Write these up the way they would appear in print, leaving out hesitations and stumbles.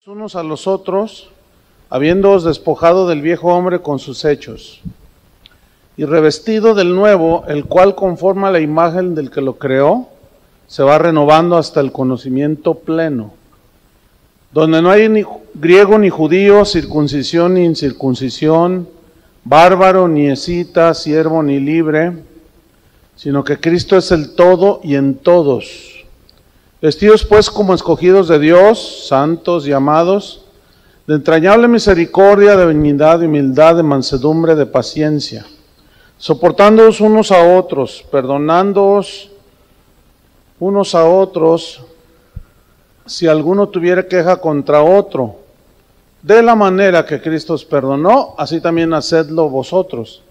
Unos a los otros, habiéndoos despojado del viejo hombre con sus hechos, y revestido del nuevo, el cual conforme a la imagen del que lo creó, se va renovando hasta el conocimiento pleno, donde no hay ni griego ni judío, circuncisión ni incircuncisión, bárbaro ni escita, siervo ni libre, sino que Cristo es el todo y en todos. Vestidos pues como escogidos de Dios, santos y amados, de entrañable misericordia, de benignidad, de humildad, de mansedumbre, de paciencia, soportándoos unos a otros, perdonándoos unos a otros, si alguno tuviera queja contra otro. De la manera que Cristo os perdonó, así también hacedlo vosotros.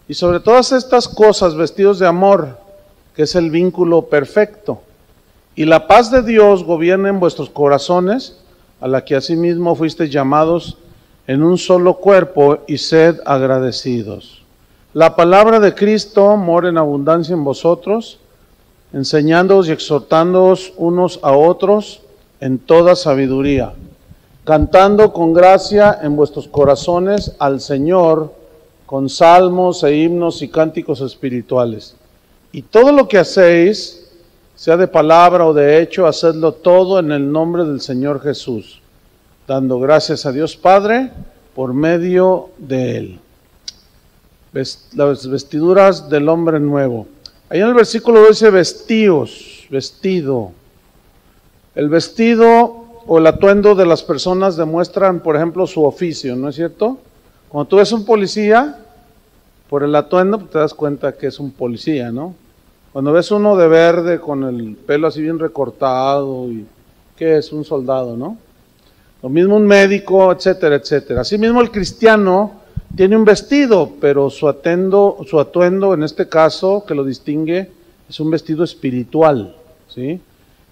Y sobre todas estas cosas, vestidos de amor, que es el vínculo perfecto. Y la paz de Dios gobierna en vuestros corazones, a la que asimismo fuisteis llamados en un solo cuerpo, y sed agradecidos. La palabra de Cristo mora en abundancia en vosotros, enseñándoos y exhortándoos unos a otros en toda sabiduría, cantando con gracia en vuestros corazones al Señor, con salmos e himnos y cánticos espirituales. Y todo lo que hacéis, sea de palabra o de hecho, hacedlo todo en el nombre del Señor Jesús, dando gracias a Dios Padre por medio de Él. Las vestiduras del hombre nuevo. Ahí en el versículo dice vestíos, vestido. El vestido o el atuendo de las personas demuestran, por ejemplo, su oficio, ¿no es cierto? Cuando tú ves un policía, por el atuendo te das cuenta que es un policía, ¿no? Cuando ves uno de verde con el pelo así bien recortado, y ¿qué es? Un soldado, ¿no? Lo mismo un médico, etcétera, etcétera. Asimismo el cristiano tiene un vestido, pero su atuendo en este caso, que lo distingue, es un vestido espiritual, ¿sí?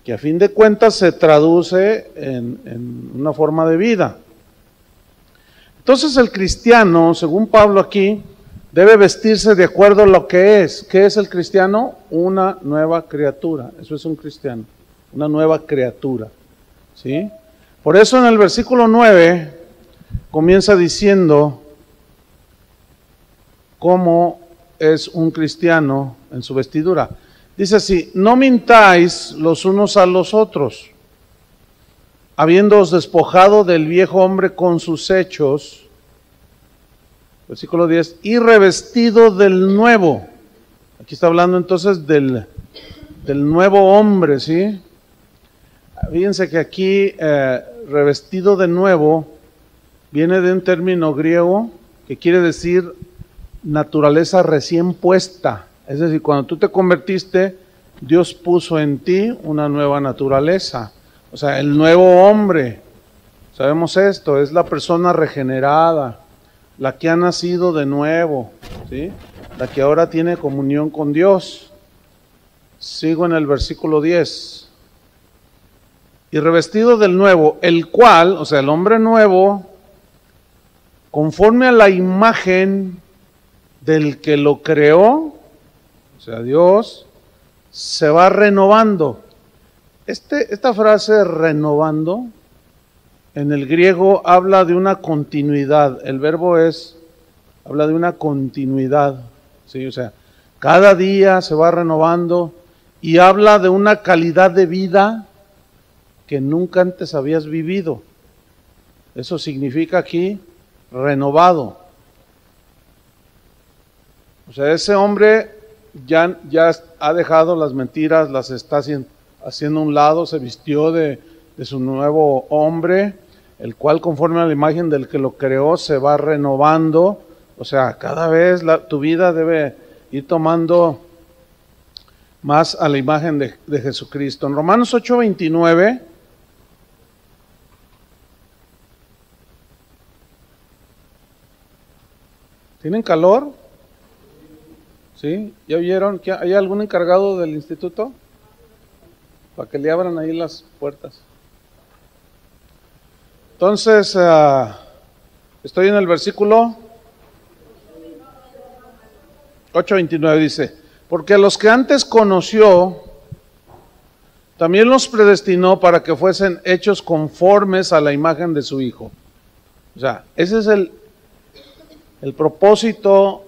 Que a fin de cuentas se traduce en una forma de vida. Entonces el cristiano, según Pablo aquí, debe vestirse de acuerdo a lo que es. ¿Qué es el cristiano? Una nueva criatura. Eso es un cristiano, una nueva criatura, ¿sí? Por eso en el versículo 9 comienza diciendo cómo es un cristiano en su vestidura. Dice así: no mintáis los unos a los otros, habiéndoos despojado del viejo hombre con sus hechos. Versículo 10, y revestido del nuevo. Aquí está hablando entonces del nuevo hombre, ¿sí? Fíjense que aquí revestido de nuevo viene de un término griego que quiere decir naturaleza recién puesta. Es decir, cuando tú te convertiste, Dios puso en ti una nueva naturaleza. O sea, el nuevo hombre, sabemos esto, es la persona regenerada, la que ha nacido de nuevo, ¿sí? La que ahora tiene comunión con Dios. Sigo en el versículo 10. Y revestido del nuevo, el cual, o sea, el hombre nuevo, conforme a la imagen del que lo creó, o sea, Dios, se va renovando. Esta frase renovando, en el griego habla de una continuidad. El verbo habla de una continuidad, ¿sí? O sea, cada día se va renovando y habla de una calidad de vida que nunca antes habías vivido. Eso significa aquí renovado. O sea, ese hombre ya ha dejado las mentiras, las está haciendo a un lado, se vistió de su nuevo hombre, el cual conforme a la imagen del que lo creó se va renovando. O sea, cada vez tu vida debe ir tomando más a la imagen de Jesucristo. En Romanos 8:29, ¿tienen calor? ¿Sí? ¿Ya oyeron? ¿Hay algún encargado del instituto? Para que le abran ahí las puertas. Entonces, estoy en el versículo 8:29, dice: porque a los que antes conoció, también los predestinó para que fuesen hechos conformes a la imagen de su Hijo. O sea, ese es el propósito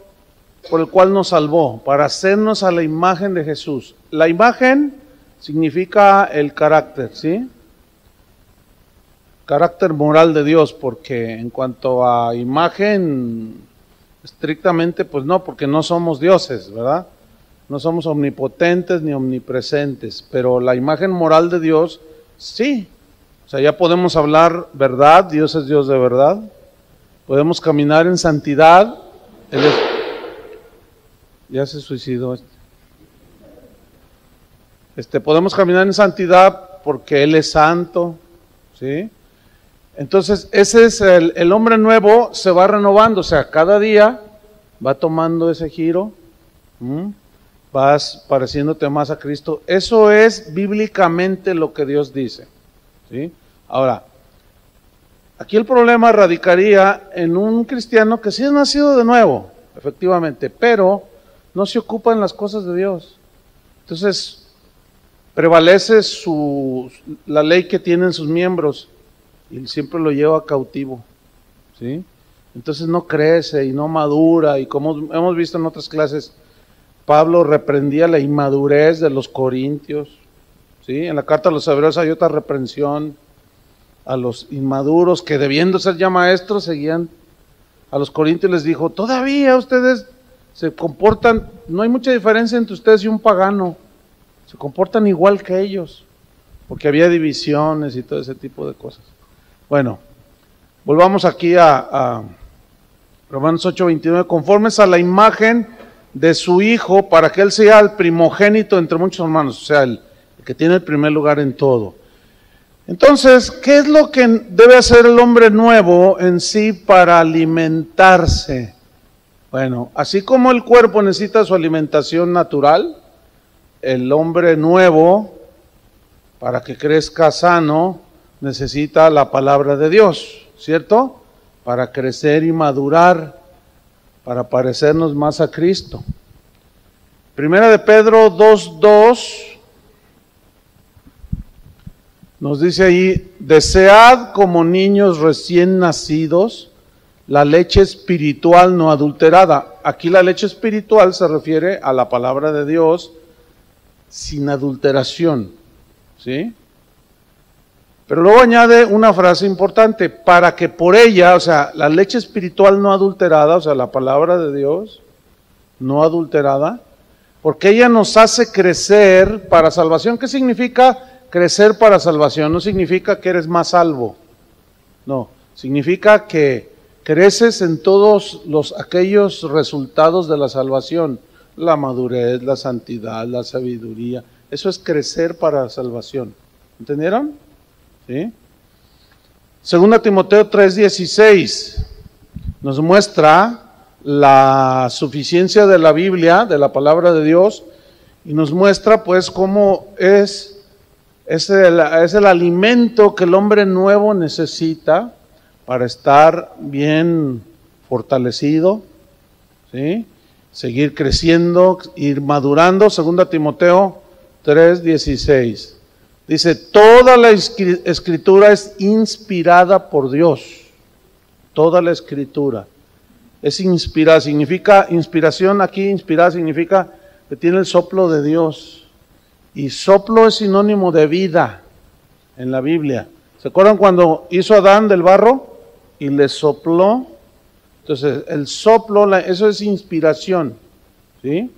por el cual nos salvó, para hacernos a la imagen de Jesús. La imagen significa el carácter, ¿sí? Carácter moral de Dios, porque en cuanto a imagen, estrictamente, pues no, porque no somos dioses, ¿verdad? No somos omnipotentes ni omnipresentes, pero la imagen moral de Dios, sí. O sea, ya podemos hablar verdad, Dios es Dios de verdad. Podemos caminar en santidad. Ya se suicidó podemos caminar en santidad porque Él es santo, ¿sí? Entonces, ese es el hombre nuevo, se va renovando, o sea, cada día va tomando ese giro, vas pareciéndote más a Cristo. Eso es bíblicamente lo que Dios dice, ¿sí? Ahora, aquí el problema radicaría en un cristiano que sí es nacido de nuevo, efectivamente, pero no se ocupa en las cosas de Dios. Entonces, prevalece la ley que tienen sus miembros y siempre lo lleva cautivo, ¿sí? Entonces no crece y no madura, y como hemos visto en otras clases, Pablo reprendía la inmadurez de los corintios, ¿sí? En la carta a los hebreos hay otra reprensión a los inmaduros que, debiendo ser ya maestros, seguían a los corintios. Les dijo: todavía ustedes se comportan, no hay mucha diferencia entre ustedes y un pagano, se comportan igual que ellos, porque había divisiones y todo ese tipo de cosas. Bueno, volvamos aquí a Romanos 8:29, conformes a la imagen de su Hijo, para que Él sea el primogénito entre muchos hermanos, o sea, el que tiene el primer lugar en todo. Entonces, ¿qué es lo que debe hacer el hombre nuevo en sí para alimentarse? Bueno, así como el cuerpo necesita su alimentación natural, el hombre nuevo, para que crezca sano, necesita la palabra de Dios, ¿cierto? Para crecer y madurar, para parecernos más a Cristo. Primera de Pedro 2:2 nos dice ahí: desead como niños recién nacidos la leche espiritual no adulterada. Aquí la leche espiritual se refiere a la palabra de Dios sin adulteración, ¿sí? Pero luego añade una frase importante: para que por ella, o sea, la leche espiritual no adulterada, o sea, la palabra de Dios no adulterada, porque ella nos hace crecer para salvación. ¿Qué significa crecer para salvación? No significa que eres más salvo, no, significa que creces en todos aquellos resultados de la salvación, la madurez, la santidad, la sabiduría. Eso es crecer para salvación. ¿Entendieron? ¿Sí? Segunda Timoteo 3:16 nos muestra la suficiencia de la Biblia, de la palabra de Dios, y nos muestra pues cómo es el alimento que el hombre nuevo necesita para estar bien fortalecido, ¿sí? Seguir creciendo, ir madurando. Segunda Timoteo 3:16 dice: toda la escritura es inspirada por Dios. Toda la escritura es inspirada. Significa inspiración aquí, inspirada significa que tiene el soplo de Dios. Y soplo es sinónimo de vida en la Biblia. ¿Se acuerdan cuando hizo Adán del barro y le sopló? Entonces, el soplo, eso es inspiración, ¿sí?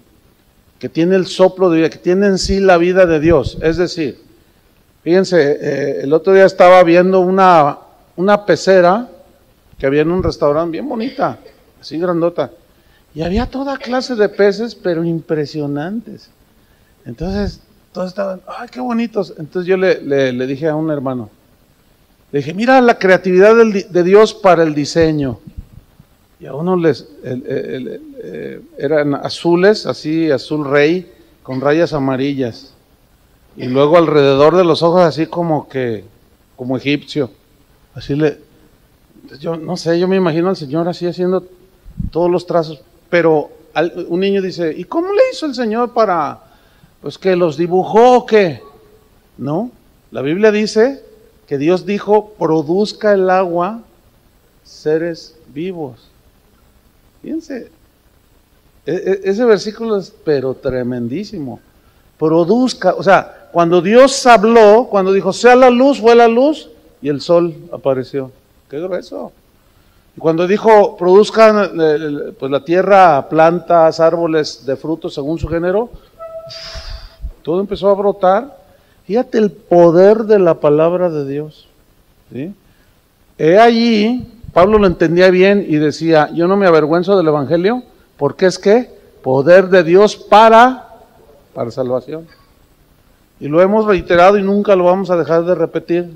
Que tiene el soplo de vida, que tiene en sí la vida de Dios. Es decir, fíjense, el otro día estaba viendo una pecera que había en un restaurante bien bonita, así grandota, y había toda clase de peces, pero impresionantes. Entonces, todos estaban, ¡ay, qué bonitos! Entonces yo le dije a un hermano, le dije: mira la creatividad de Dios para el diseño. Y a uno eran azules, así, azul rey, con rayas amarillas. Y luego alrededor de los ojos así como egipcio. Así yo no sé, yo me imagino al Señor así haciendo todos los trazos. Pero un niño dice: ¿y cómo le hizo el Señor para, pues, que los dibujó o qué? No, la Biblia dice que Dios dijo, produzca el agua seres vivos. Fíjense, ese versículo es pero tremendísimo. Produzca, o sea, cuando Dios habló, cuando dijo sea la luz, fue la luz y el sol apareció. Qué grueso. Y cuando dijo produzcan pues la tierra, plantas, árboles de frutos según su género, todo empezó a brotar. Fíjate el poder de la palabra de Dios, ¿sí? Allí Pablo lo entendía bien y decía, yo no me avergüenzo del evangelio, porque es que poder de Dios para salvación. Y lo hemos reiterado y nunca lo vamos a dejar de repetir.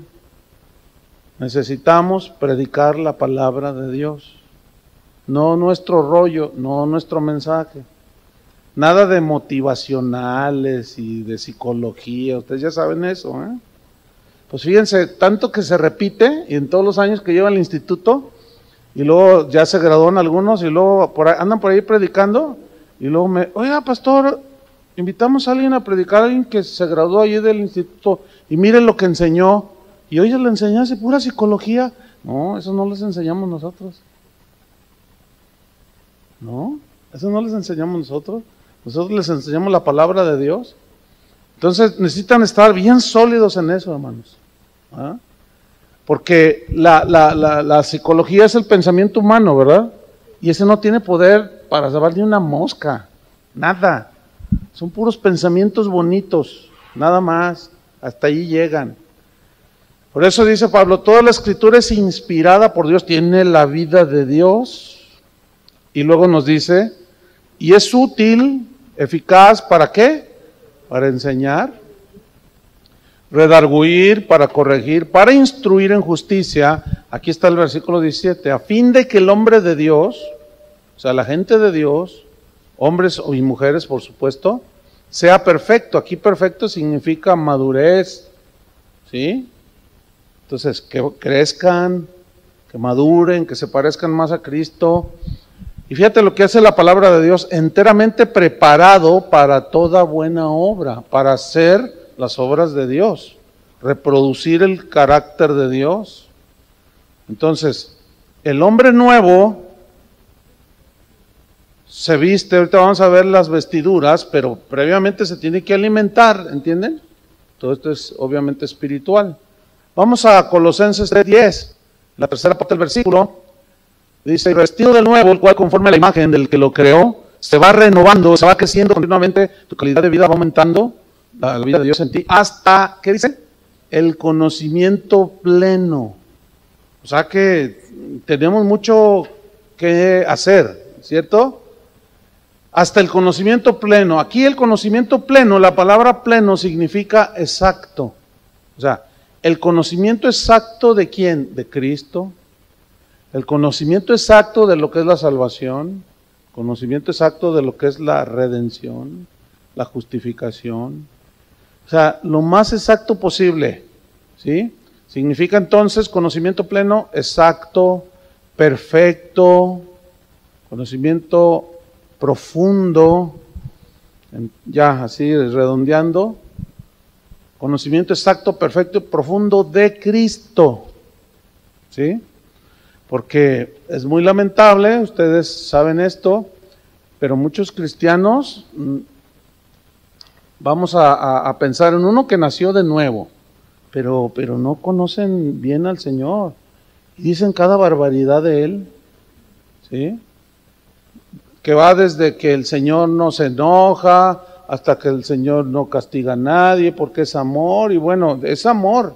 Necesitamos predicar la palabra de Dios, no nuestro rollo, no nuestro mensaje. Nada de motivacionales y de psicología, ustedes ya saben eso, ¿eh? Pues fíjense, tanto que se repite, y en todos los años que lleva el instituto, y luego ya se gradúan algunos, y luego andan por ahí predicando, y luego oiga pastor, invitamos a alguien a predicar, a alguien que se graduó allí del instituto, y miren lo que enseñó, y oye, le enseñaste pura psicología. No, eso no les enseñamos nosotros. No, eso no les enseñamos nosotros. Nosotros les enseñamos la palabra de Dios. Entonces necesitan estar bien sólidos en eso, hermanos. ¿Ah? Porque la psicología es el pensamiento humano, ¿verdad? Y ese no tiene poder para salvar ni una mosca, nada. Son puros pensamientos bonitos, nada más. Hasta ahí llegan. Por eso dice Pablo, toda la escritura es inspirada por Dios, tiene la vida de Dios. Y luego nos dice, y es útil, eficaz, ¿para qué? Para enseñar, redarguir, para corregir, para instruir en justicia. Aquí está el versículo 17, a fin de que el hombre de Dios, o sea, la gente de Dios, hombres y mujeres, por supuesto, sea perfecto. Aquí perfecto significa madurez, ¿sí? Entonces, que crezcan, que maduren, que se parezcan más a Cristo. Y fíjate lo que hace la palabra de Dios, enteramente preparado para toda buena obra, para hacer las obras de Dios, reproducir el carácter de Dios. Entonces, el hombre nuevo se viste, ahorita vamos a ver las vestiduras, pero previamente se tiene que alimentar, ¿entienden? Todo esto es obviamente espiritual. Vamos a Colosenses 3:10, la tercera parte del versículo. Dice, vestido de nuevo, el cual conforme a la imagen del que lo creó, se va renovando, se va creciendo continuamente, tu calidad de vida va aumentando, la vida de Dios en ti, hasta, ¿qué dice? El conocimiento pleno. O sea que tenemos mucho que hacer, ¿cierto? Hasta el conocimiento pleno. Aquí el conocimiento pleno, la palabra pleno significa exacto. O sea, el conocimiento exacto ¿de quién? De Cristo. El conocimiento exacto de lo que es la salvación, conocimiento exacto de lo que es la redención, la justificación. O sea, lo más exacto posible, ¿sí? Significa entonces conocimiento pleno, exacto, perfecto, conocimiento profundo, ya así redondeando, conocimiento exacto, perfecto, profundo de Cristo, ¿sí? Porque es muy lamentable, ustedes saben esto, pero muchos cristianos, vamos a pensar en uno que nació de nuevo, pero no conocen bien al Señor, y dicen cada barbaridad de Él, ¿sí? Que va desde que el Señor no se enoja, hasta que el Señor no castiga a nadie, porque es amor, y bueno, es amor,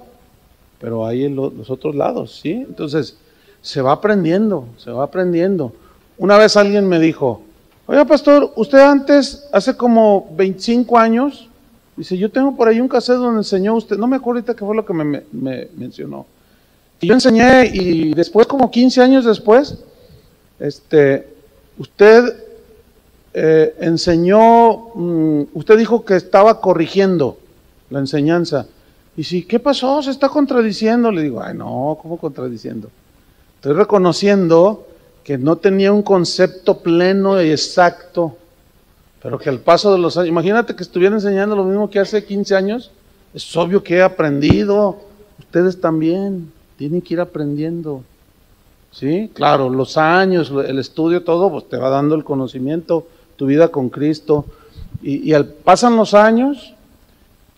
pero hay en los otros lados, ¿sí? Entonces, se va aprendiendo, se va aprendiendo. Una vez alguien me dijo, oiga pastor, usted antes, hace como 25 años, dice, yo tengo por ahí un cassette donde enseñó usted, no me acuerdo ahorita qué fue lo que me mencionó. Y yo enseñé y después, como 15 años después, usted enseñó, usted dijo que estaba corrigiendo la enseñanza. Y si, ¿qué pasó? Se está contradiciendo. Le digo, ay no, ¿cómo contradiciendo? Estoy reconociendo que no tenía un concepto pleno y exacto, pero que al paso de los años, imagínate que estuviera enseñando lo mismo que hace 15 años, Es obvio que he aprendido, ustedes también tienen que ir aprendiendo. ¿Sí? Claro, los años, el estudio, todo, pues te va dando el conocimiento, tu vida con Cristo. Y pasan los años,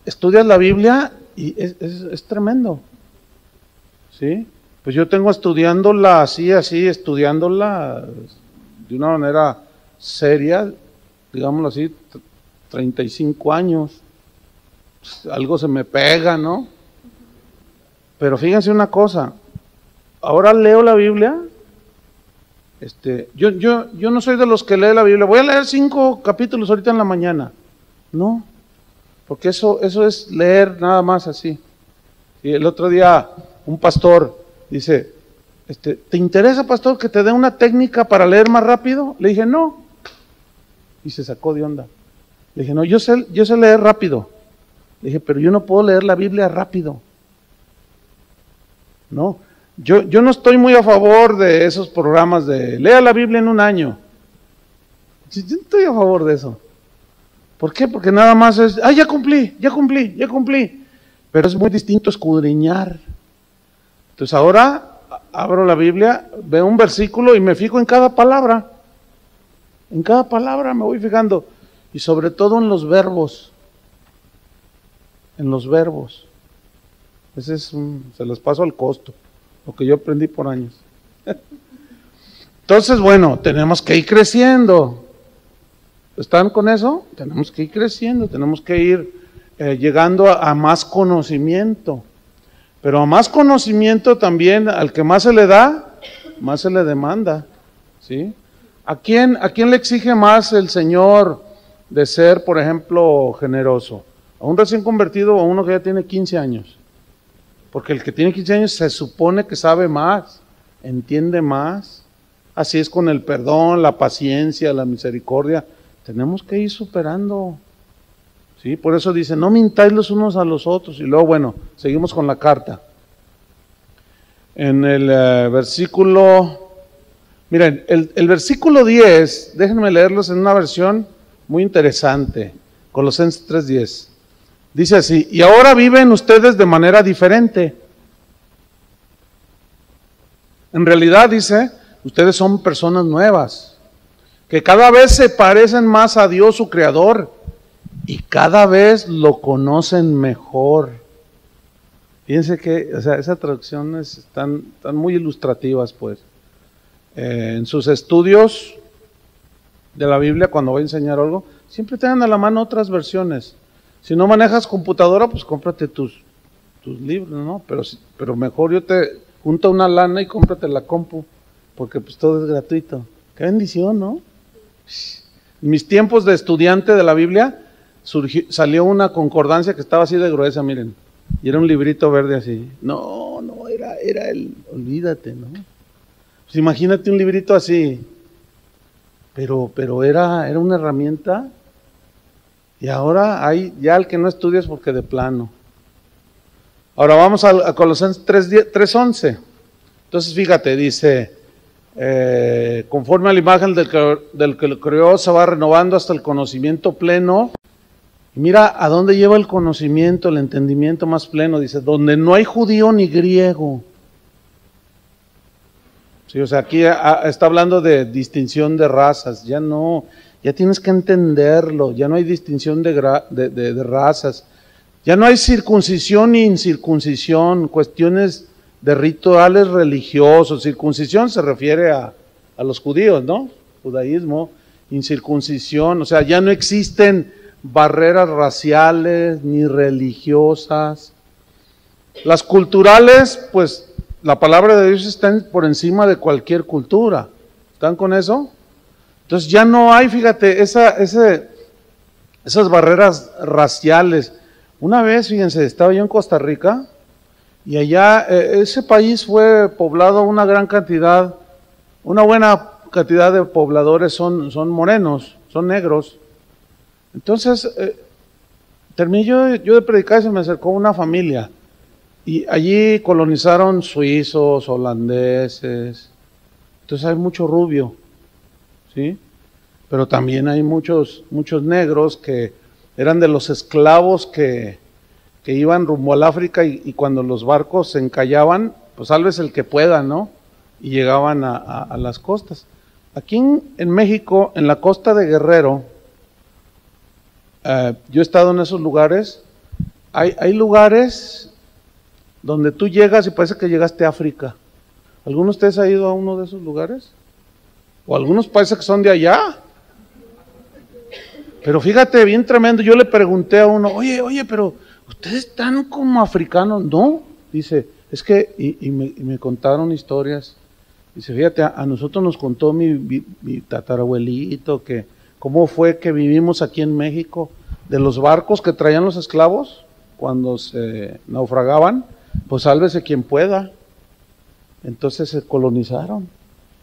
estudias la Biblia y es tremendo. ¿Sí? Pues yo tengo estudiándola así, estudiándola de una manera seria, digámoslo así, 35 años. Pues algo se me pega, ¿no? Pero fíjense una cosa, ahora leo la Biblia, yo no soy de los que lee la Biblia, voy a leer 5 capítulos ahorita en la mañana. No, porque eso es leer nada más así. Y el otro día un pastor dice, ¿te interesa, pastor, que te dé una técnica para leer más rápido? Le dije, no. Y se sacó de onda. Le dije, no, yo sé leer rápido. Le dije, pero yo no puedo leer la Biblia rápido. No, yo no estoy muy a favor de esos programas de lea la Biblia en un año. Yo no estoy a favor de eso. ¿Por qué? Porque nada más es, ya cumplí. Pero es muy distinto escudriñar. Entonces ahora abro la Biblia, veo un versículo y me fijo en cada palabra. En cada palabra me voy fijando. Y sobre todo en los verbos. En los verbos. Ese se los paso al costo, lo que yo aprendí por años. Entonces, bueno, tenemos que ir creciendo. ¿Están con eso? Tenemos que ir creciendo, tenemos que ir llegando a más conocimiento. Pero a más conocimiento también, al que más se le da, más se le demanda. ¿Sí? ¿A quién le exige más el Señor de ser, por ejemplo, generoso? ¿A un recién convertido o a uno que ya tiene 15 años? Porque el que tiene 15 años se supone que sabe más, entiende más. Así es con el perdón, la paciencia, la misericordia. Tenemos que ir superando. ¿Sí? Por eso dice, no mintáis los unos a los otros. Y luego, bueno, seguimos con la carta. En el versículo, miren, el versículo 10, déjenme leerlos en una versión muy interesante. Colosenses 3:10. Dice así, y ahora viven ustedes de manera diferente. En realidad, dice, ustedes son personas nuevas, que cada vez se parecen más a Dios, su Creador, y cada vez lo conocen mejor. Fíjense que, o sea, esas traducciones están muy ilustrativas, pues. En sus estudios de la Biblia, cuando voy a enseñar algo, siempre tengan a la mano otras versiones. Si no manejas computadora, pues cómprate tus libros, ¿no? Pero mejor yo te junta una lana y cómprate la compu, porque pues todo es gratuito. Qué bendición, ¿no? En mis tiempos de estudiante de la Biblia, salió una concordancia que estaba así de gruesa, miren, y era un librito verde así. No, era olvídate, ¿no? Pues imagínate un librito así, pero era una herramienta. Y ahora hay ya el que no estudias porque de plano. Ahora vamos a Colosenses 3:11. Entonces fíjate, dice, conforme a la imagen del que lo creó, se va renovando hasta el conocimiento pleno. Y mira a dónde lleva el conocimiento, el entendimiento más pleno. Dice, donde no hay judío ni griego. Sí, o sea, aquí está hablando de distinción de razas. Ya tienes que entenderlo, ya no hay distinción de razas, ya no hay circuncisión ni incircuncisión, cuestiones de rituales religiosos. Circuncisión se refiere a los judíos, ¿no? Judaísmo, incircuncisión, o sea, ya no existen barreras raciales ni religiosas. Las culturales, pues la palabra de Dios está por encima de cualquier cultura. ¿Están con eso? Entonces ya no hay, fíjate, esas barreras raciales. Una vez, fíjense, estaba yo en Costa Rica y allá ese país fue poblado una buena cantidad de pobladores son morenos, son negros. Entonces, terminé yo de predicar y se me acercó una familia y allí colonizaron suizos, holandeses, entonces hay mucho rubio. ¿Sí? Pero también hay muchos negros que eran de los esclavos que que iban rumbo al África y cuando los barcos se encallaban, pues salves el que pueda, ¿no? Y llegaban a las costas. Aquí en México, en la costa de Guerrero, yo he estado en esos lugares. Hay lugares donde tú llegas y parece que llegaste a África. ¿Alguno de ustedes ha ido a uno de esos lugares? O algunos parece que son de allá. Pero fíjate, bien tremendo. Yo le pregunté a uno, oye, pero ustedes están como africanos. No, dice, es que, y me contaron historias. Dice, fíjate, a nosotros nos contó mi tatarabuelito que cómo fue que vivimos aquí en México, de los barcos que traían los esclavos cuando se naufragaban, pues sálvese quien pueda. Entonces se colonizaron.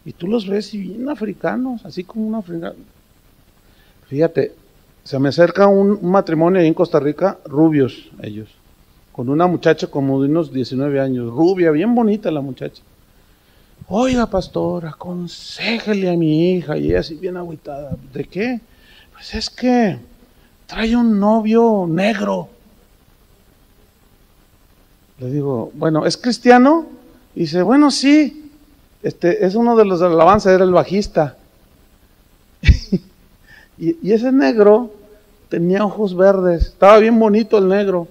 Y tú los ves y bien africanos, así como un africano. Fíjate, se me acerca un matrimonio ahí en Costa Rica, rubios ellos, con una muchacha como de unos 19 años, rubia, bien bonita la muchacha. Oiga, pastor, aconséjele a mi hija, y ella así bien agüitada. ¿De qué? Pues es que trae un novio negro. Le digo, bueno, ¿es cristiano? Y dice, bueno, sí, es uno de los de la alabanza, era el bajista. y ese negro tenía ojos verdes, estaba bien bonito el negro.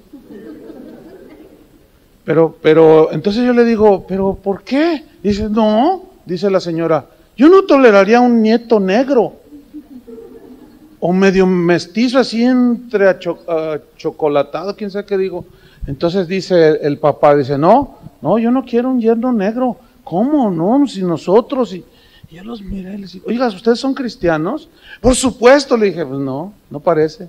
Pero, entonces yo le digo, ¿pero por qué? Dice, no, dice la señora, yo no toleraría un nieto negro, o medio mestizo así entre achocolatado, quién sabe qué digo. Entonces dice el papá, dice, no, yo no quiero un yerno negro. ¿Cómo no? Si nosotros, y yo los miré y les digo, oiga, ¿ustedes son cristianos? Por supuesto, le dije, pues no parece.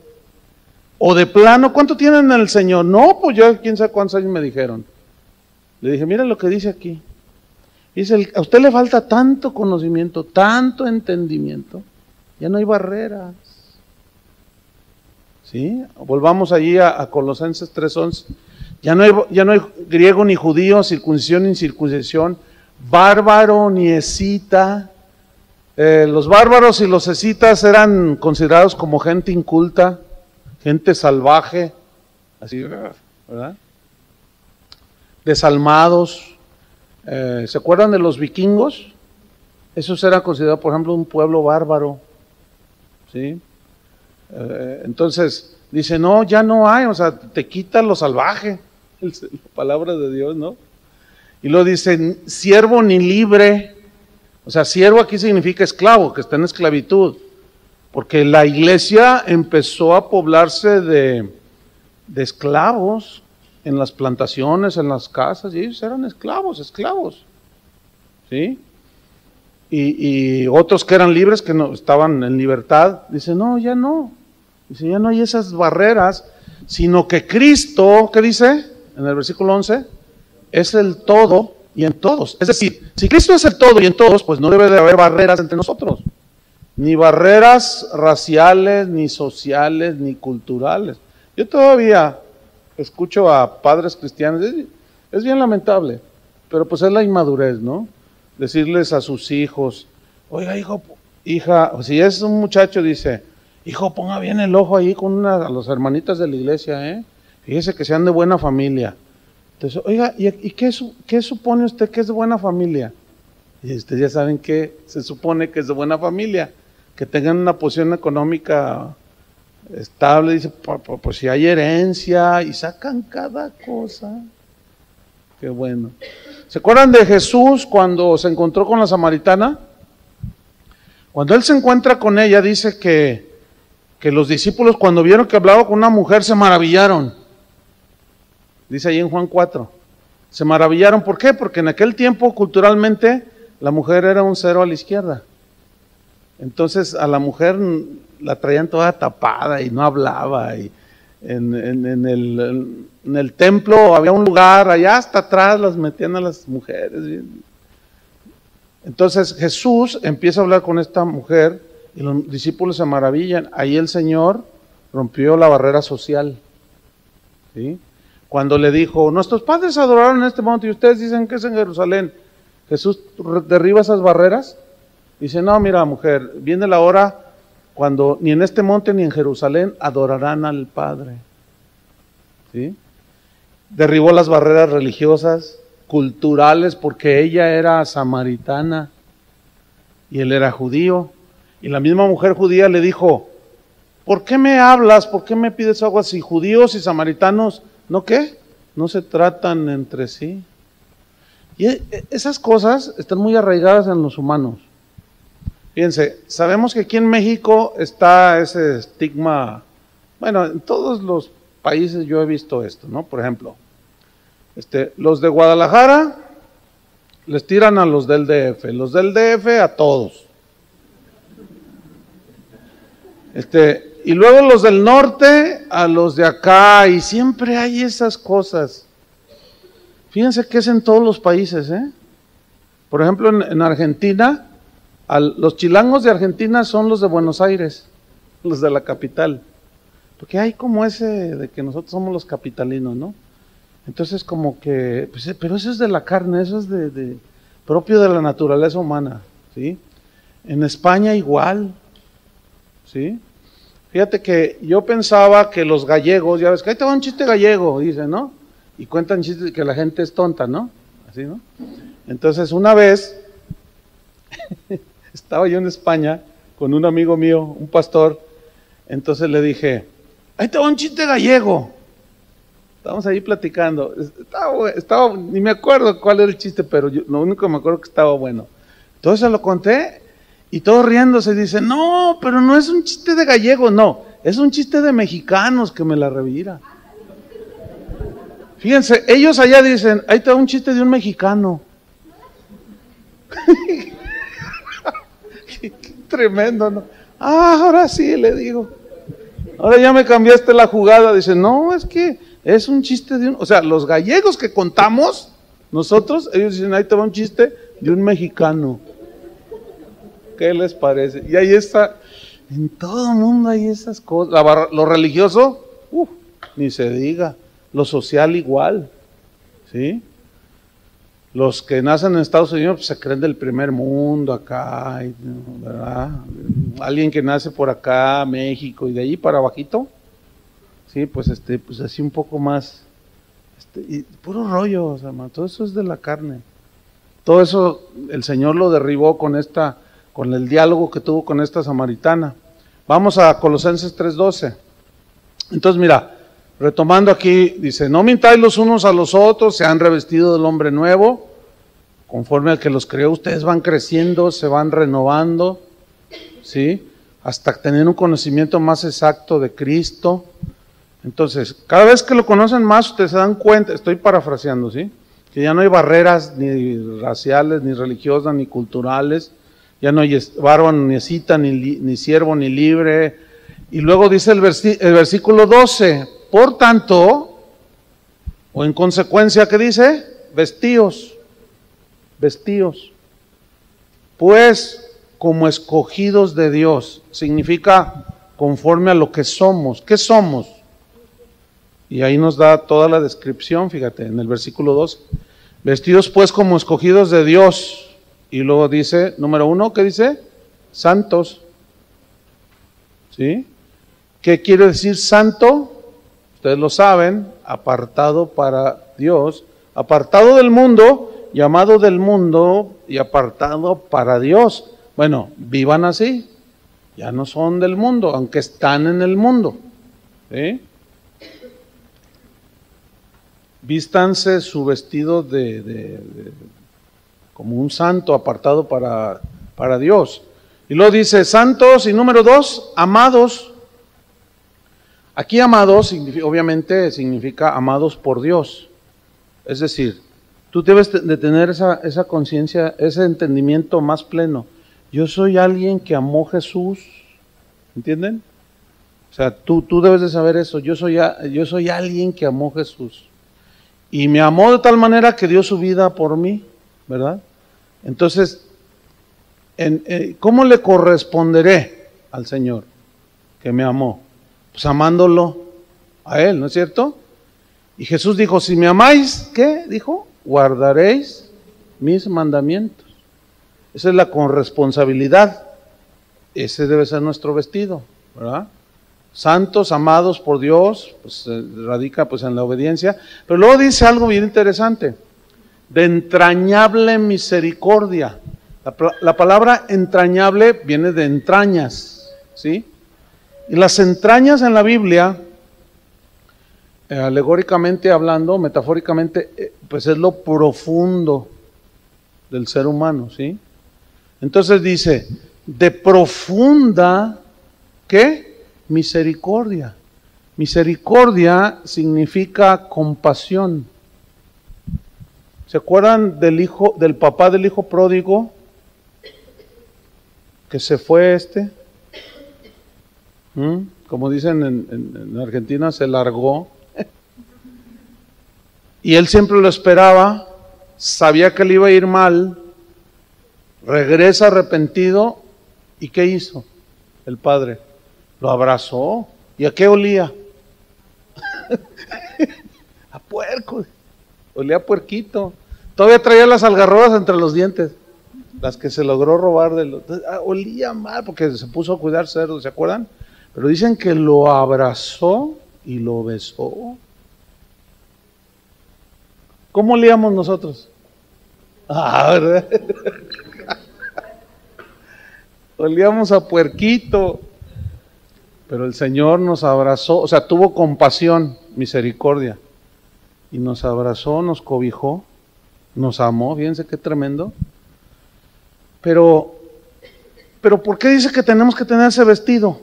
O de plano, ¿cuánto tienen en el Señor? No, pues yo quién sabe cuántos años me dijeron. Le dije, mira lo que dice aquí. Dice, a usted le falta tanto conocimiento, tanto entendimiento, ya no hay barreras. ¿Sí? Volvamos allí a Colosenses 3:11. Ya no hay griego ni judío, circuncisión ni incircuncisión, bárbaro ni escita. Los bárbaros y los escitas eran considerados como gente inculta, gente salvaje, así, ¿verdad? Desalmados. ¿Se acuerdan de los vikingos? Esos eran considerados, por ejemplo, un pueblo bárbaro. ¿Sí? Entonces, dice, no, ya no hay, o sea, te quita lo salvaje, la palabra de Dios, ¿no? Y luego dice, siervo ni libre. O sea, siervo aquí significa esclavo, que está en esclavitud. Porque la iglesia empezó a poblarse de esclavos en las plantaciones, en las casas, y ellos eran esclavos, ¿sí? Y otros que eran libres, que no estaban en libertad, dice, no, ya no. Dice, ya no hay esas barreras, sino que Cristo, ¿qué dice? En el versículo 11, es el todo y en todos. Es decir, si Cristo es el todo y en todos, pues no debe de haber barreras entre nosotros. Ni barreras raciales, ni sociales, ni culturales. Yo todavía escucho a padres cristianos, es bien lamentable, pero pues es la inmadurez, ¿no? Decirles a sus hijos, oiga, hijo, hija, si es un muchacho, dice, hijo, ponga bien el ojo ahí con a las hermanitas de la iglesia, fíjese que sean de buena familia. Entonces, oiga, ¿y qué supone usted que es de buena familia? Y ustedes ya saben que se supone que es de buena familia, que tengan una posición económica estable, dice, pues si hay herencia, y sacan cada cosa. Qué bueno. ¿Se acuerdan de Jesús cuando se encontró con la samaritana? Cuando él se encuentra con ella, dice que los discípulos cuando vieron que hablaba con una mujer se maravillaron. Dice ahí en Juan 4. Se maravillaron, ¿por qué? Porque en aquel tiempo culturalmente la mujer era un cero a la izquierda. Entonces a la mujer la traían toda tapada y no hablaba. Y en el templo había un lugar, allá hasta atrás las metían a las mujeres. Entonces Jesús empieza a hablar con esta mujer y los discípulos se maravillan. Ahí el Señor rompió la barrera social. ¿Sí? Cuando le dijo, nuestros padres adoraron en este monte y ustedes dicen que es en Jerusalén. Jesús derriba esas barreras. Dice, no, mira mujer, viene la hora cuando ni en este monte ni en Jerusalén adorarán al Padre. ¿Sí? derribó las barreras religiosas, culturales, porque ella era samaritana y él era judío. Y la misma mujer judía le dijo, ¿por qué me hablas? ¿Por qué me pides agua si judíos y samaritanos, no qué? No se tratan entre sí. Y esas cosas están muy arraigadas en los humanos. Fíjense, sabemos que aquí en México está ese estigma, bueno, en todos los países yo he visto esto, ¿no? Por ejemplo, los de Guadalajara les tiran a los del DF, los del DF a todos. Y luego los del norte a los de acá, y siempre hay esas cosas. Fíjense que es en todos los países, ¿eh? Por ejemplo, en Argentina, los chilangos de Argentina son los de Buenos Aires, los de la capital. Porque hay como ese de que nosotros somos los capitalinos, ¿no? Entonces como que, pues, pero eso es de la carne, eso es propio de la naturaleza humana, ¿sí? En España igual, ¿sí? Fíjate que yo pensaba que los gallegos, ya ves que ahí te va un chiste gallego, dicen, ¿no? Y cuentan chistes que la gente es tonta, ¿no? Así, ¿no? Entonces una vez estaba yo en España con un amigo mío, un pastor, entonces le dije, ahí te va un chiste gallego. Estábamos ahí platicando, estaba, ni me acuerdo cuál era el chiste, pero lo único que me acuerdo que estaba bueno. Entonces se lo conté y todos riéndose dicen, no, pero no es un chiste de gallego, no, es un chiste de mexicanos que me la revira. Fíjense, ellos allá dicen, ahí te va un chiste de un mexicano. Qué tremendo, ¿no? Ahora sí, le digo. Ahora ya me cambiaste la jugada. Dice, no, es que es un chiste de un... O sea, los gallegos que contamos, nosotros, ellos dicen, ahí te va un chiste de un mexicano. ¿Qué les parece? Y ahí está, en todo el mundo hay esas cosas. Lo religioso, ni se diga. Lo social igual, ¿sí? Los que nacen en Estados Unidos pues, se creen del primer mundo acá, ¿verdad? Alguien que nace por acá, México, y de ahí para abajito, sí, pues pues así un poco más, y puro rollo, o sea, todo eso es de la carne. Todo eso el Señor lo derribó con el diálogo que tuvo con esta samaritana. Vamos a Colosenses 3:12. Entonces mira, retomando aquí, dice, no mintáis los unos a los otros, se han revestido del hombre nuevo, conforme al que los creó, ustedes van creciendo, se van renovando, ¿sí? Hasta tener un conocimiento más exacto de Cristo. Entonces, cada vez que lo conocen más, ustedes se dan cuenta, estoy parafraseando, ¿sí? Que ya no hay barreras ni raciales, ni religiosas, ni culturales, ya no hay bárbaro, ni escita, ni siervo, ni libre. Y luego dice el versículo 12, por tanto, o en consecuencia, ¿qué dice? Vestíos, pues como escogidos de Dios, significa conforme a lo que somos. ¿Qué somos? Y ahí nos da toda la descripción, fíjate, en el versículo 2, vestidos pues como escogidos de Dios, y luego dice, número 1, ¿qué dice? Santos, ¿sí? ¿Qué quiere decir santo? Ustedes lo saben, apartado para Dios, apartado del mundo, llamado del mundo y apartado para Dios. Bueno, vivan así, ya no son del mundo, aunque están en el mundo, ¿sí? Vístanse su vestido como un santo apartado para Dios. Y luego dice santos, y número 2, amados. Aquí amados, obviamente significa amados por Dios. Es decir, tú debes de tener esa conciencia, ese entendimiento más pleno. Yo soy alguien que amó Jesús, ¿entienden? O sea, tú debes de saber eso. Yo soy alguien que amó Jesús. Y me amó de tal manera que dio su vida por mí, ¿verdad? Entonces, ¿cómo le corresponderé al Señor que me amó? Pues amándolo a Él, ¿no es cierto? Y Jesús dijo, si me amáis, ¿qué? Dijo, guardaréis mis mandamientos. Esa es la corresponsabilidad. Ese debe ser nuestro vestido, ¿verdad? santos, amados por Dios, pues radica pues en la obediencia. Pero luego dice algo bien interesante, de entrañable misericordia. La palabra entrañable viene de entrañas, ¿sí? Y las entrañas en la Biblia, alegóricamente hablando, metafóricamente, pues es lo profundo del ser humano, ¿sí? Entonces dice, de profunda, ¿qué? Misericordia. Misericordia significa compasión. ¿Se acuerdan del papá del hijo pródigo? Que se fue como dicen en Argentina, se largó. Y él siempre lo esperaba, sabía que le iba a ir mal, regresa arrepentido, ¿y qué hizo el padre? Lo abrazó. ¿Y a qué olía? A puerco, olía a puerquito. Todavía traía las algarrobas entre los dientes, las que se logró robar olía mal porque se puso a cuidar cerdos, ¿se acuerdan? Pero dicen que lo abrazó y lo besó. ¿Cómo olíamos nosotros? ¿Verdad? Olíamos a puerquito. Pero el Señor nos abrazó, o sea, tuvo compasión, misericordia. Y nos abrazó, nos cobijó, nos amó, fíjense qué tremendo. Pero ¿por qué dice que tenemos que tener ese vestido?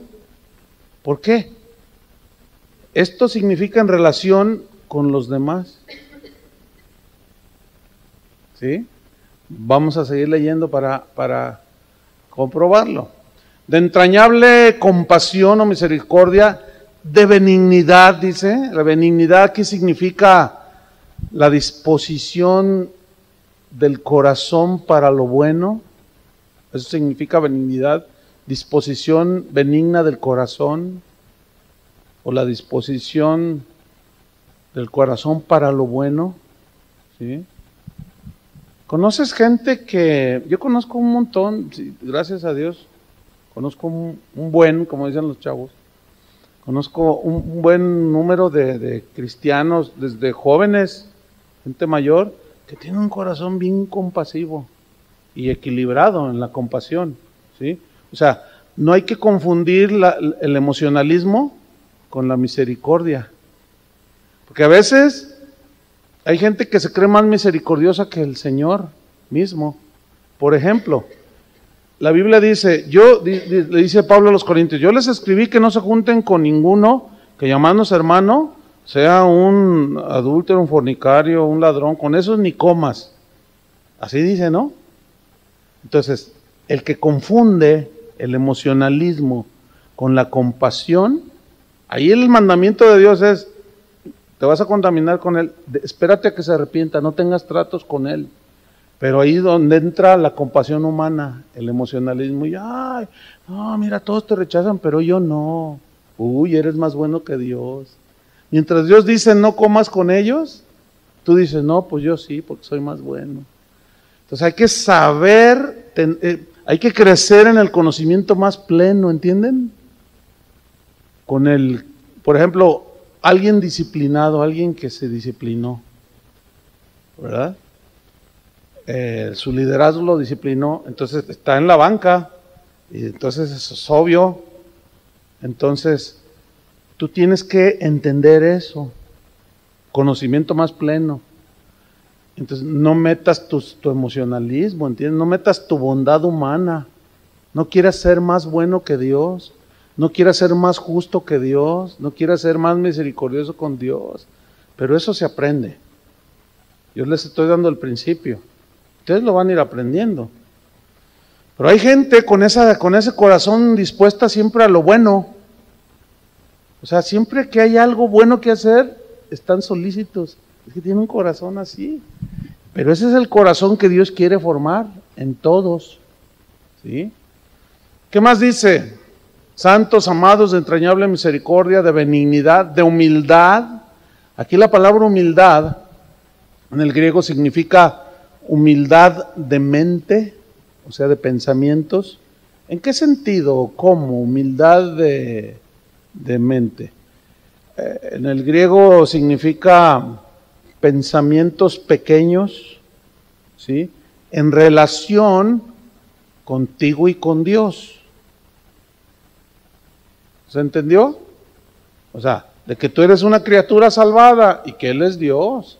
¿Por qué? Esto significa en relación con los demás. ¿Sí? Vamos a seguir leyendo para comprobarlo. De entrañable compasión o misericordia, de benignidad, dice. La benignidad, ¿qué significa? La disposición del corazón para lo bueno. Eso significa benignidad, disposición benigna del corazón, o la disposición del corazón para lo bueno, ¿sí? ¿Conoces gente que, yo conozco un montón, sí, gracias a Dios, conozco un buen, como dicen los chavos, conozco un buen número de cristianos, desde jóvenes, gente mayor, que tiene un corazón bien compasivo y equilibrado en la compasión, ¿sí? O sea, no hay que confundir el emocionalismo con la misericordia, porque a veces hay gente que se cree más misericordiosa que el Señor mismo. Por ejemplo, la Biblia dice, le dice Pablo a los Corintios, yo les escribí que no se junten con ninguno que llamándose hermano sea un adúltero, un fornicario, un ladrón, con esos ni comas. Así dice, ¿no? Entonces, el que confunde el emocionalismo con la compasión, ahí el mandamiento de Dios es, te vas a contaminar con él, espérate a que se arrepienta, no tengas tratos con él. Pero ahí donde entra la compasión humana, el emocionalismo, y ay, no, mira, todos te rechazan, pero yo no. Uy, eres más bueno que Dios. Mientras Dios dice no comas con ellos, tú dices, no, pues yo sí, porque soy más bueno. Entonces hay que saber, hay que crecer en el conocimiento más pleno, ¿entienden? Por ejemplo, alguien disciplinado, alguien que se disciplinó, ¿verdad? Su liderazgo lo disciplinó, entonces está en la banca, y entonces eso es obvio. Entonces, tú tienes que entender eso, conocimiento más pleno. Entonces, no metas tu emocionalismo, ¿entiendes? No metas tu bondad humana. No quieras ser más bueno que Dios, no quieras ser más justo que Dios, no quieras ser más misericordioso con Dios. Pero eso se aprende. Yo les estoy dando el principio. Ustedes lo van a ir aprendiendo. Pero hay gente con ese corazón dispuesta siempre a lo bueno. O sea, siempre que hay algo bueno que hacer, están solícitos. Es que tienen un corazón así. Pero ese es el corazón que Dios quiere formar en todos. ¿Sí? ¿Qué más dice? Santos, amados, de entrañable misericordia, de benignidad, de humildad. Aquí la palabra humildad en el griego significa humildad de mente, o sea, de pensamientos. ¿En qué sentido? ¿Cómo? Humildad de de mente. En el griego significa pensamientos pequeños, ¿sí? En relación contigo y con Dios. ¿Se entendió? O sea, de que tú eres una criatura salvada y que Él es Dios.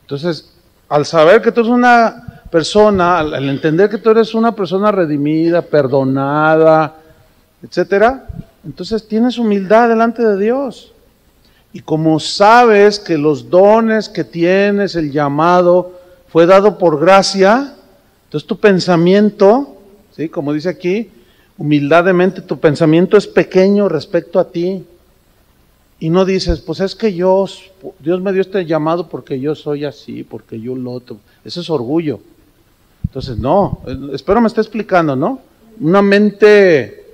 Entonces, al saber que tú eres una persona, al entender que tú eres una persona redimida, perdonada, etcétera, entonces tienes humildad delante de Dios. Y como sabes que los dones que tienes, el llamado, fue dado por gracia, entonces tu pensamiento, ¿sí? Como dice aquí, humildad de mente, tu pensamiento es pequeño respecto a ti. Y no dices, pues es que Dios me dio este llamado porque yo soy así, porque yo lo otro. Eso es orgullo. Entonces, no, espero me esté explicando, ¿no? Una mente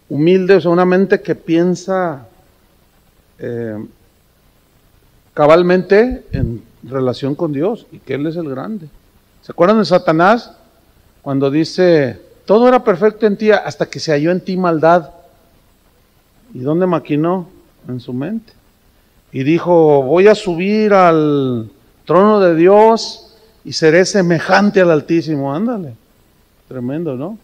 humilde, o sea, una mente que piensa cabalmente en relación con Dios y que Él es el grande. ¿Se acuerdan de Satanás? Cuando dice, todo era perfecto en ti hasta que se halló en ti maldad. ¿Y dónde maquinó? En su mente. Y dijo, voy a subir al trono de Dios y seré semejante al Altísimo. Ándale. Tremendo, ¿no?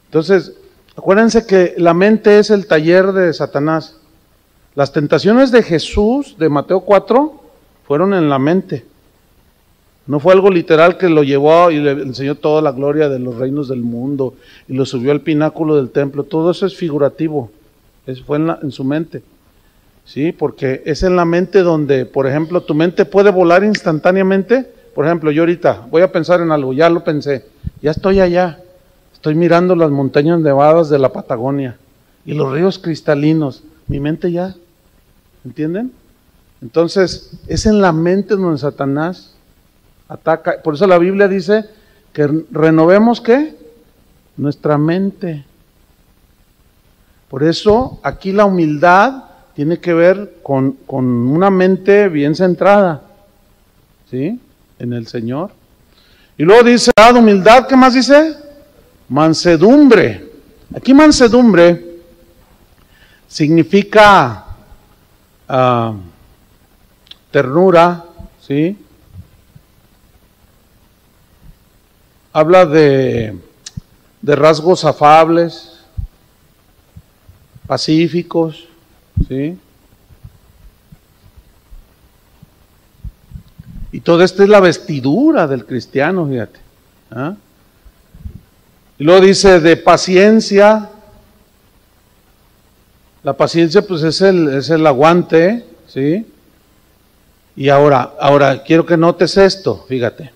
Entonces, acuérdense que la mente es el taller de Satanás. Las tentaciones de Jesús, de Mateo 4, fueron en la mente. No fue algo literal que lo llevó y le enseñó toda la gloria de los reinos del mundo y lo subió al pináculo del templo. Todo eso es figurativo. Eso fue en su mente. Sí, porque es en la mente donde, por ejemplo, tu mente puede volar instantáneamente. Por ejemplo, yo ahorita voy a pensar en algo, ya lo pensé, ya estoy allá, estoy mirando las montañas nevadas de la Patagonia y los ríos cristalinos, mi mente ya, ¿entienden? Entonces, es en la mente donde Satanás ataca. Por eso la Biblia dice que renovemos, ¿qué? Nuestra mente. Por eso, aquí la humildad tiene que ver con una mente bien centrada, ¿sí? En el Señor. Y luego dice, humildad, ¿qué más dice? Mansedumbre. Aquí mansedumbre significa ternura, ¿sí? Habla de rasgos afables, pacíficos, ¿sí? Y todo esto es la vestidura del cristiano, fíjate. ¿Ah? Y luego dice de paciencia. La paciencia pues es el aguante, ¿sí? Y ahora quiero que notes esto, fíjate.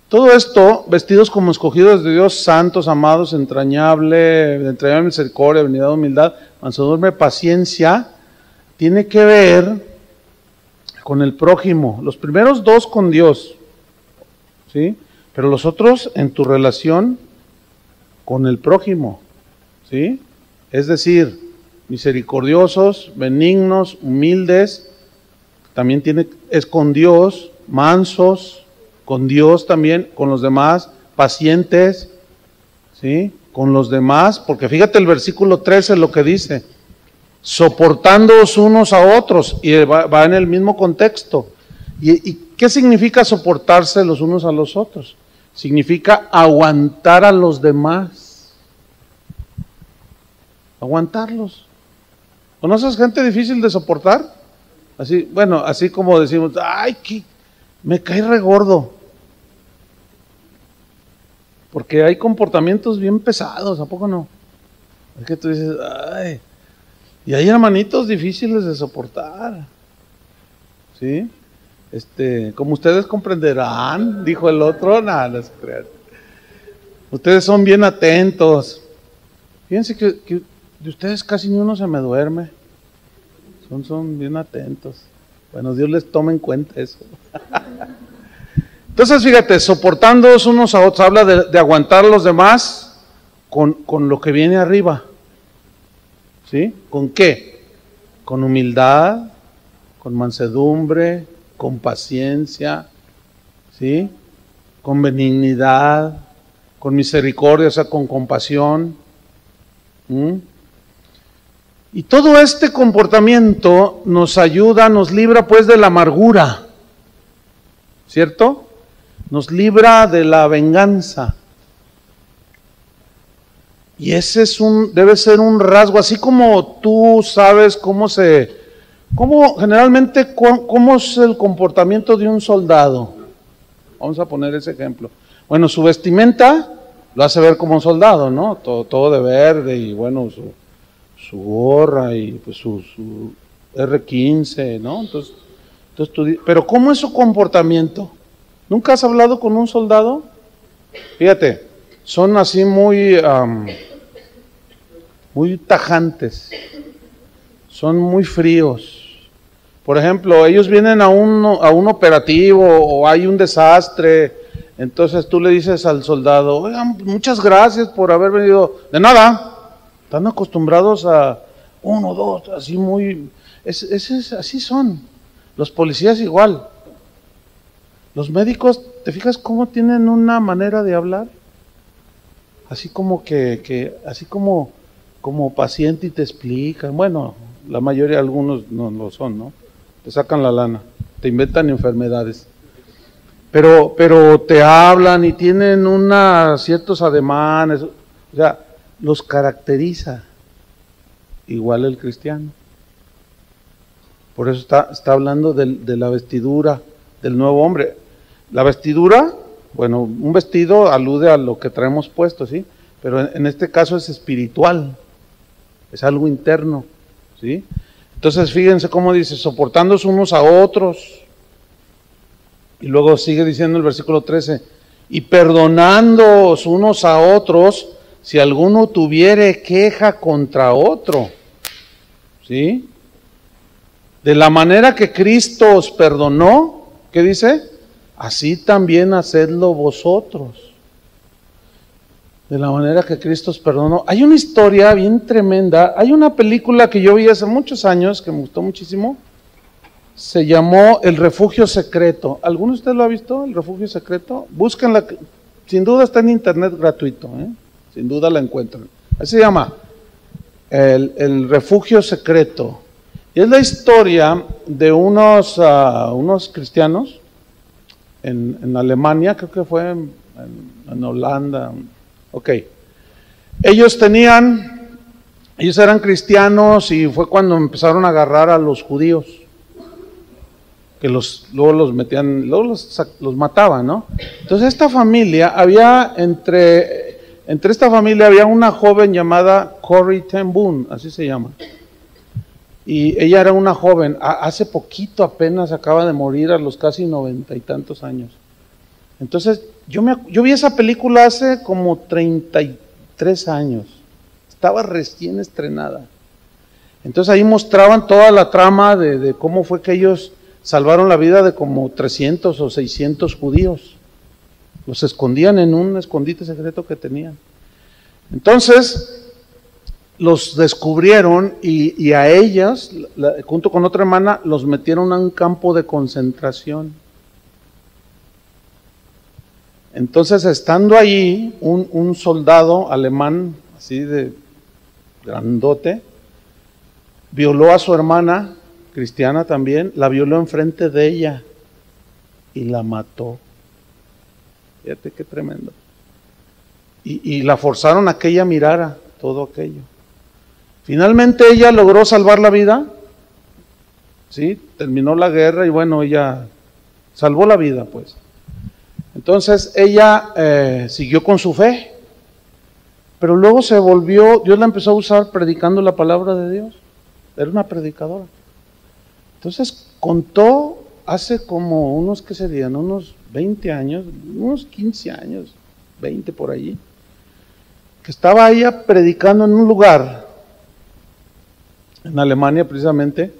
Todo esto, vestidos como escogidos de Dios, santos, amados, entrañable misericordia, benignidad, humildad, mansedumbre, paciencia, tiene que ver con el prójimo. Los primeros dos con Dios, ¿sí? Pero los otros en tu relación con el prójimo, ¿sí? Es decir, misericordiosos, benignos, humildes, también es con Dios, mansos, con Dios también, con los demás, pacientes, ¿sí? Con los demás, porque fíjate el versículo 13 lo que dice, soportándoos unos a otros, y va en el mismo contexto. ¿Y qué significa soportarse los unos a los otros? Significa aguantar a los demás. Aguantarlos. ¿Conoces gente difícil de soportar? Así, bueno, así como decimos, ay, me cae regordo. Porque hay comportamientos bien pesados, ¿a poco no? Es que tú dices, ay, y hay hermanitos difíciles de soportar. ¿Sí? Como ustedes comprenderán, dijo el otro, nada, no se crean. Ustedes son bien atentos. Fíjense que de ustedes casi ni uno se me duerme. Son bien atentos. Bueno, Dios les tome en cuenta eso. Entonces, fíjate, soportándoos unos a otros, habla de aguantar a los demás con lo que viene arriba. ¿Sí? ¿Con qué? Con humildad, con mansedumbre, con paciencia, ¿sí? Con benignidad, con misericordia, o sea, con compasión. Y todo este comportamiento nos ayuda, nos libra pues de la amargura, ¿cierto? Nos libra de la venganza. Y ese debe ser un rasgo, así como tú sabes cómo generalmente, cómo es el comportamiento de un soldado. Vamos a poner ese ejemplo. Bueno, su vestimenta lo hace ver como un soldado, ¿no? Todo de verde y bueno, su gorra y pues su R15, ¿no? Entonces pero ¿cómo es su comportamiento? ¿Nunca has hablado con un soldado? Fíjate, son así muy tajantes, son muy fríos. Por ejemplo, ellos vienen a un operativo o hay un desastre, entonces tú le dices al soldado, oigan, muchas gracias por haber venido. De nada, están acostumbrados a 1, 2, así así son. Los policías igual. Los médicos, ¿te fijas cómo tienen una manera de hablar? Así como así como paciente y te explican. Bueno, la mayoría, algunos no lo son, ¿no? Te sacan la lana, te inventan enfermedades. Pero te hablan y tienen ciertos ademanes, o sea, los caracteriza. Igual el cristiano. Por eso está hablando de la vestidura del nuevo hombre. La vestidura, bueno, un vestido alude a lo que traemos puesto, ¿sí? Pero en este caso es espiritual, es algo interno, ¿sí? Entonces fíjense cómo dice, soportándose unos a otros. Y luego sigue diciendo el versículo 13, y perdonándoos unos a otros, si alguno tuviere queja contra otro, ¿sí? De la manera que Cristo os perdonó, ¿qué dice? Así también hacedlo vosotros. De la manera que Cristo os perdonó. Hay una historia bien tremenda. Hay una película que yo vi hace muchos años que me gustó muchísimo. Se llamó El Refugio Secreto. ¿Alguno de ustedes lo ha visto? El Refugio Secreto. Búsquenla. Sin duda está en internet gratuito. Sin duda la encuentran. Así se llama. El Refugio Secreto. Y es la historia de unos cristianos en Alemania, creo que fue en Holanda. Ok. Ellos eran cristianos y fue cuando empezaron a agarrar a los judíos, que luego los metían, luego los mataban, ¿no? Entonces esta familia, entre esta familia había una joven llamada Corrie ten Boom, así se llama. Y ella era una joven, hace poquito apenas acaba de morir a los casi 90 y tantos años. Entonces, yo vi esa película hace como 33 años, estaba recién estrenada. Entonces ahí mostraban toda la trama de cómo fue que ellos salvaron la vida de como 300 o 600 judíos. Los escondían en un escondite secreto que tenían. Entonces los descubrieron y a ellas, junto con otra hermana, los metieron a un campo de concentración. Entonces, estando allí, un soldado alemán, así de grandote, violó a su hermana, cristiana también, la violó enfrente de ella y la mató. Fíjate qué tremendo. Y la forzaron a que ella mirara todo aquello. Finalmente ella logró salvar la vida, ¿sí? Terminó la guerra y bueno, ella salvó la vida, pues. Entonces ella siguió con su fe, pero luego se volvió, Dios la empezó a usar predicando la palabra de Dios. Era una predicadora. Entonces contó hace como unos, ¿qué serían? Unos 20 años, unos 15 años, 20 por allí, que estaba ella predicando en un lugar, en Alemania precisamente,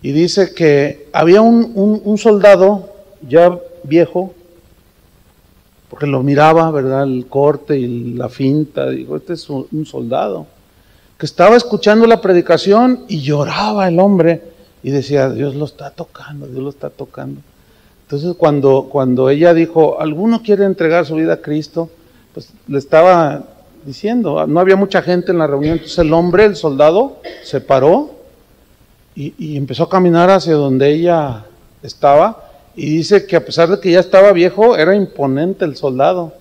y dice que había un soldado ya viejo, porque lo miraba, ¿verdad? El corte y la finta, dijo, este es un soldado, que estaba escuchando la predicación y lloraba el hombre, y decía, Dios lo está tocando, Dios lo está tocando. Entonces cuando ella dijo, ¿alguno quiere entregar su vida a Cristo? Pues le estaba diciendo, no había mucha gente en la reunión, entonces el hombre, el soldado, se paró y empezó a caminar hacia donde ella estaba, y dice que a pesar de que ya estaba viejo, era imponente el soldado.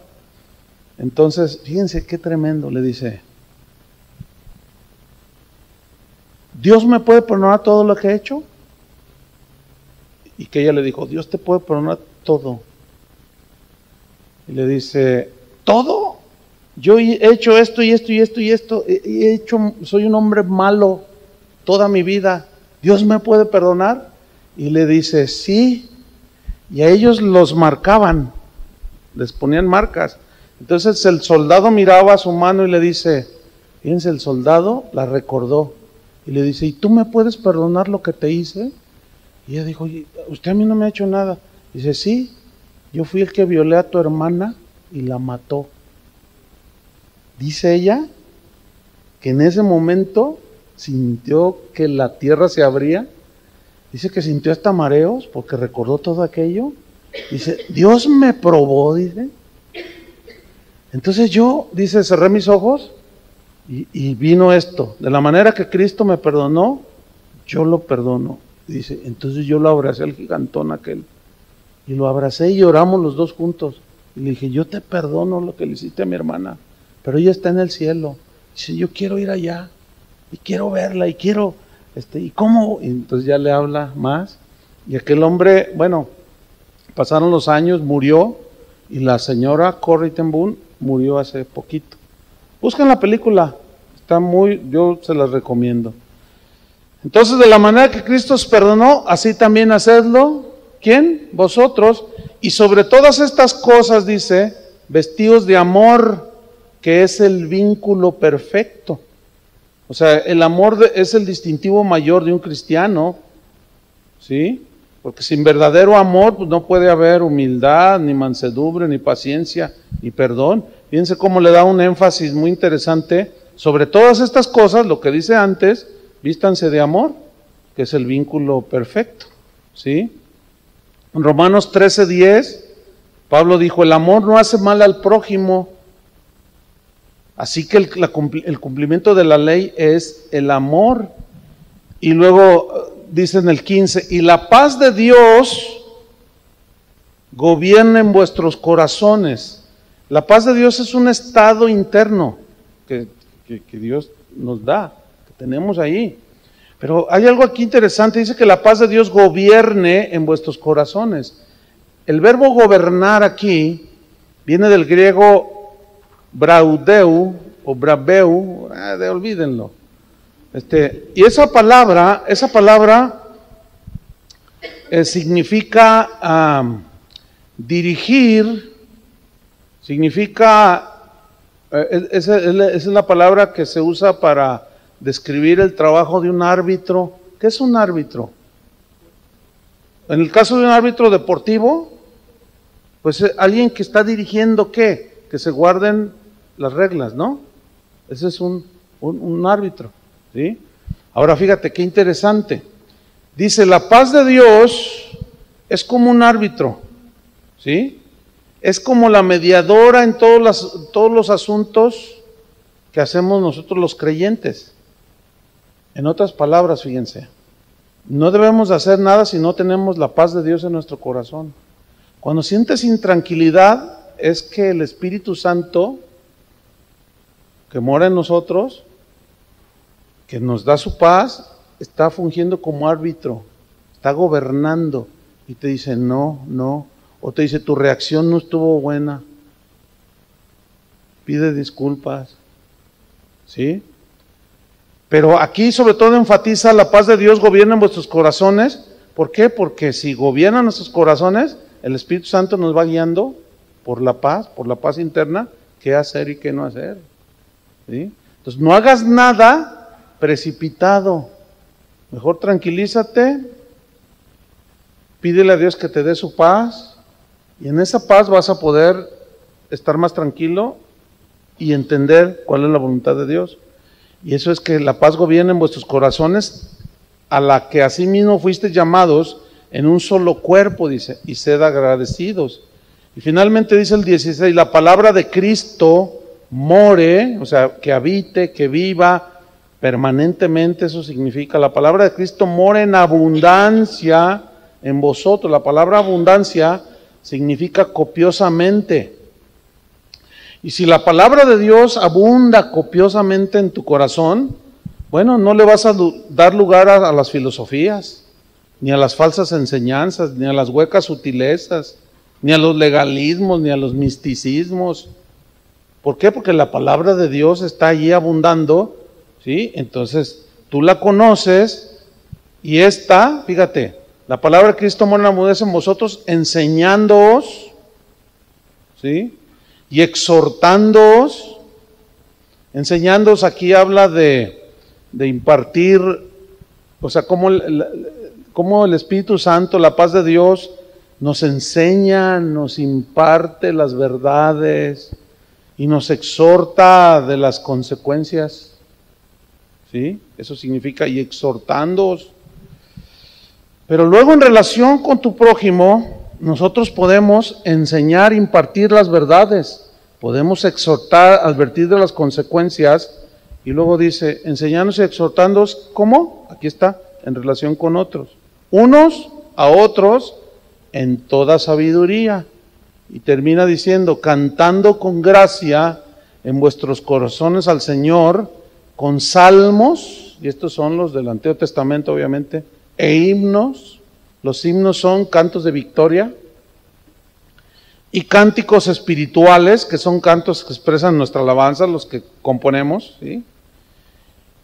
Entonces, fíjense qué tremendo, le dice, ¿Dios me puede perdonar todo lo que he hecho? Y que ella le dijo, Dios te puede perdonar todo. Y le dice, ¿todo? Yo he hecho esto y esto y esto y esto, soy un hombre malo toda mi vida, ¿Dios me puede perdonar? Y le dice, sí. Y a ellos los marcaban, les ponían marcas. Entonces el soldado miraba a su mano y le dice, fíjense, el soldado la recordó y le dice, ¿y tú me puedes perdonar lo que te hice? Y ella dijo, usted a mí no me ha hecho nada. Dice, sí, yo fui el que violé a tu hermana y la mató. Dice ella que en ese momento sintió que la tierra se abría. Dice que sintió hasta mareos porque recordó todo aquello. Dice, Dios me probó, dice. Entonces yo, dice, cerré mis ojos y vino esto. De la manera que Cristo me perdonó, yo lo perdono. Dice, entonces yo lo abracé al gigantón aquel. Y lo abracé y lloramos los dos juntos. Y le dije, yo te perdono lo que le hiciste a mi hermana, pero ella está en el cielo. Dice, yo quiero ir allá y quiero verla y quiero... ¿y cómo? Y entonces ya le habla más, y aquel hombre, bueno, pasaron los años, murió, y la señora Corrie ten Boom murió hace poquito. Busquen la película, yo se las recomiendo. Entonces, de la manera que Cristo os perdonó, así también hacedlo, ¿quién? Vosotros, y sobre todas estas cosas, dice, vestidos de amor, que es el vínculo perfecto. O sea, el amor es el distintivo mayor de un cristiano, ¿sí? Porque sin verdadero amor pues no puede haber humildad, ni mansedumbre, ni paciencia, ni perdón. Fíjense cómo le da un énfasis muy interesante sobre todas estas cosas, lo que dice antes, vístanse de amor, que es el vínculo perfecto, ¿sí? En Romanos 13:10, Pablo dijo, el amor no hace mal al prójimo. Así que el cumplimiento de la ley es el amor. Y luego dice en el 15, y la paz de Dios gobierna en vuestros corazones. La paz de Dios es un estado interno que Dios nos da, que tenemos ahí. Pero hay algo aquí interesante, dice que la paz de Dios gobierne en vuestros corazones. El verbo gobernar aquí viene del griego braudeu o brabeu, olvídenlo. Y esa palabra significa dirigir, significa, esa es la palabra que se usa para describir el trabajo de un árbitro. ¿Qué es un árbitro? En el caso de un árbitro deportivo, pues alguien que está dirigiendo ¿qué? Que se guarden las reglas, ¿no? Ese es un árbitro, ¿sí? Ahora fíjate qué interesante. Dice, la paz de Dios es como un árbitro, ¿sí? Es como la mediadora en todos los asuntos que hacemos nosotros los creyentes. En otras palabras, fíjense, no debemos hacer nada si no tenemos la paz de Dios en nuestro corazón. Cuando sientes intranquilidad, es que el Espíritu Santo que mora en nosotros, que nos da su paz, está fungiendo como árbitro, está gobernando y te dice no, o te dice tu reacción no estuvo buena, pide disculpas, ¿sí? Pero aquí sobre todo enfatiza la paz de Dios gobierna en vuestros corazones. ¿Por qué? Porque si gobierna nuestros corazones, el Espíritu Santo nos va guiando por la paz interna, qué hacer y qué no hacer, ¿sí? Entonces no hagas nada precipitado, mejor tranquilízate, pídele a Dios que te dé su paz, y en esa paz vas a poder estar más tranquilo y entender cuál es la voluntad de Dios. Y eso es que la paz gobierne en vuestros corazones, a la que asimismo fuisteis llamados en un solo cuerpo, dice, y sed agradecidos. Y finalmente dice el 16, la palabra de Cristo more, o sea, que habite, que viva permanentemente, eso significa. La palabra de Cristo more en abundancia en vosotros. La palabra abundancia significa copiosamente. Y si la palabra de Dios abunda copiosamente en tu corazón, bueno, no le vas a dar lugar a las filosofías, ni a las falsas enseñanzas, ni a las huecas sutilezas, ni a los legalismos, ni a los misticismos. ¿Por qué? Porque la palabra de Dios está allí abundando, ¿sí? Entonces, tú la conoces y esta, fíjate, la palabra de Cristo mora en abundancia en vosotros, enseñándoos, ¿sí? Y exhortándoos. Enseñándoos aquí habla de impartir, o sea, cómo el Espíritu Santo, la paz de Dios, nos enseña, nos imparte las verdades y nos exhorta de las consecuencias. ¿Sí? Eso significa, y exhortándoos. Pero luego en relación con tu prójimo, nosotros podemos enseñar, impartir las verdades, podemos exhortar, advertir de las consecuencias, y luego dice, enseñándoos y exhortándoos, ¿cómo? Aquí está, en relación con otros, unos a otros en toda sabiduría. Y termina diciendo, cantando con gracia en vuestros corazones al Señor, con salmos, y estos son los del Antiguo Testamento obviamente, e himnos. Los himnos son cantos de victoria, y cánticos espirituales, que son cantos que expresan nuestra alabanza, los que componemos, ¿sí?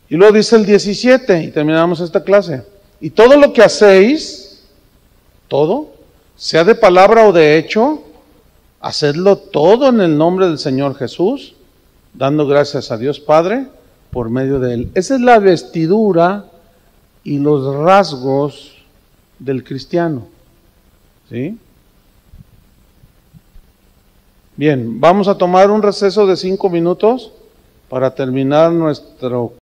Y luego dice el 17, y terminamos esta clase, y todo lo que hacéis, todo, sea de palabra o de hecho, hacedlo todo en el nombre del Señor Jesús, dando gracias a Dios Padre por medio de Él. Esa es la vestidura y los rasgos del cristiano, ¿sí? Bien, vamos a tomar un receso de 5 minutos para terminar nuestro